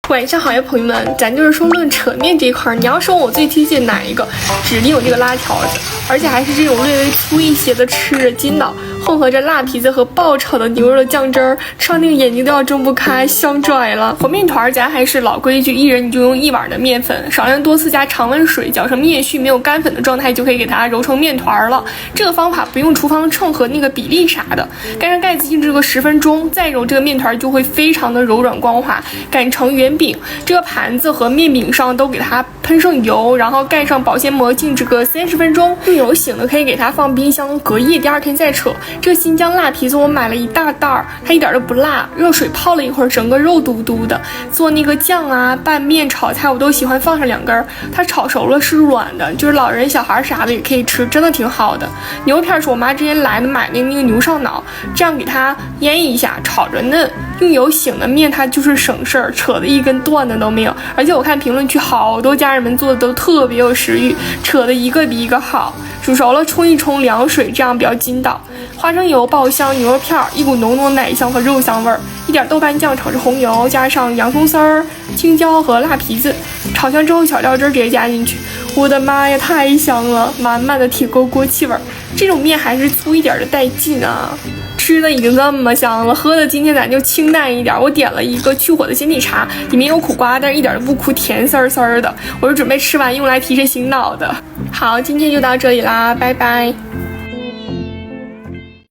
晚上好呀，朋友们，咱就是说论扯面这一块，你要说我最推荐哪一个，指定有这个辣条子，而且还是这种略微粗一些的吃着筋道，混合着辣皮子和爆炒的牛肉的酱汁儿，吃完那个眼睛都要睁不开，香拽了。和面团咱还是老规矩，一人你就用1碗的面粉，少量多次加常温水搅成面絮，没有干粉的状态就可以给它揉成面团了。这个方法不用厨房秤和那个比例啥的，盖上盖子静置个10分钟，再揉这个面团就会非常的柔软光滑，擀成圆饼。这个盘子和面饼上都给它喷上油，然后盖上保鲜膜，静置个30分钟。用油醒的可以给它放冰箱隔夜，第2天再扯。这个新疆辣皮子我买了一大袋儿，它一点都不辣，热水泡了一会儿，整个肉嘟嘟的。做那个酱啊、拌面、炒菜我都喜欢放上2根，它炒熟了是软的，就是老人小孩啥的也可以吃，真的挺好的。牛片是我妈之前来的买的那个牛上脑，这样给它腌一下，炒着嫩。用油醒的面它就是省事儿，扯的一根断的都没有。而且我看评论区好多家人们做的都特别有食欲，扯的一个比一个好。煮熟了冲一冲凉水，这样比较筋道。花生油爆香牛肉片，一股浓浓奶香和肉香味儿，一点豆瓣酱炒着红油，加上洋葱丝儿、青椒和辣皮子，炒香之后小料汁直接加进去。我的妈呀，太香了，满满的铁锅锅气味儿。这种面还是粗一点的带劲啊！吃的已经这么香了，喝的今天咱就清淡一点。我点了一个去火的鲜奶茶，里面有苦瓜，但是一点都不苦，甜丝丝的。我是准备吃完用来提神醒脑的。好，今天就到这里啦，拜拜。